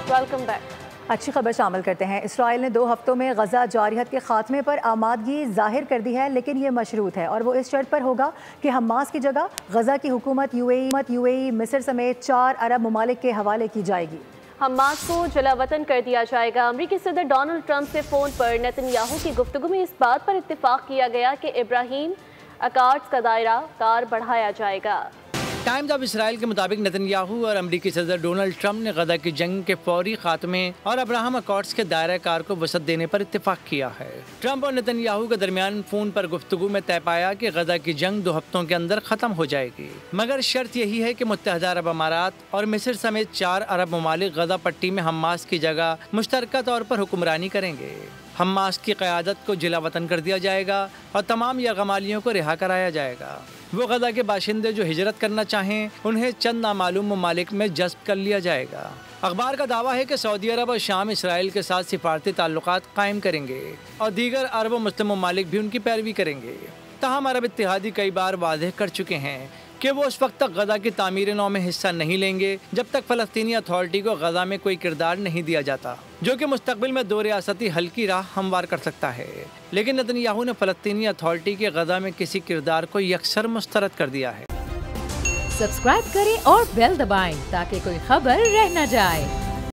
Welcome back. अच्छी खबर शामिल करते हैं। इसराइल ने 2 हफ्तों में गजा जारहत के खात्मे पर आमादगी जाहिर कर दी है, लेकिन ये मशरूत है और वो इस शर्त पर होगा कि हमास की जगह गजा की हुकूमत यूएई, मिस्र समेत 4 अरब ममालिक के हवाले की जाएगी। हमास को जलावतन कर दिया जाएगा। अमरीकी सदर डोनाल्ड ट्रंप से फ़ोन पर नेतन्याहू की गुफ्तगू में इस बात पर इत्तेफाक किया गया कि इब्राहीम अकार्ड्स का दायरा कार बढ़ाया जाएगा। टाइम्स ऑफ इसराइल के मुताबिक नेतन्याहू और अमरीकी सदर डोनाल्ड ट्रंप ने गजा की जंग के फौरी खात्मे और अब्राहम अकॉर्ड्स के दायरा कार को वसअत देने पर इत्तेफाक किया है। ट्रंप और नेतन्याहू के दरमियान फोन पर गुफ्तगू में तय पाया कि गजा की जंग 2 हफ्तों के अंदर खत्म हो जाएगी, मगर शर्त यही है कि मुत्तहदा अरब अमारात और मिस्र समेत 4 अरब ममालिक गजा पट्टी में हमास की जगह मुश्तरका तौर पर हुक्मरानी करेंगे। हमास की क़यादत को जिलावतन कर दिया जाएगा और तमाम यरगमालियों को रिहा कराया जाएगा। वो गजा के बाशिंदे जो हिजरत करना चाहें उन्हें चंद नामालूम ममालिक में जज्ब कर लिया जाएगा। अखबार का दावा है कि सऊदी अरब और शाम इसराइल के साथ सिफारती ताल्लुकात कायम करेंगे और दीगर अरब व मुस्लिम ममालिक भी उनकी पैरवी करेंगे। ताहम अरब इत्तेहादी कई बार वाज़ेह कर चुके हैं कि वो उस वक्त तक गजा की तामीर नौ में हिस्सा नहीं लेंगे जब तक फ़लस्तीनी अथॉरिटी को गजा में कोई किरदार नहीं दिया जाता, जो कि मुस्तकबिल में 2 रियासती हल की राह हमवार कर सकता है। लेकिन नेतन्याहू ने फ़लस्तीनी अथॉरिटी के गजा में किसी किरदार को यकसर मुस्तरद कर दिया है। सब्सक्राइब करें और बेल दबाएं ताकि कोई खबर रह न जाए।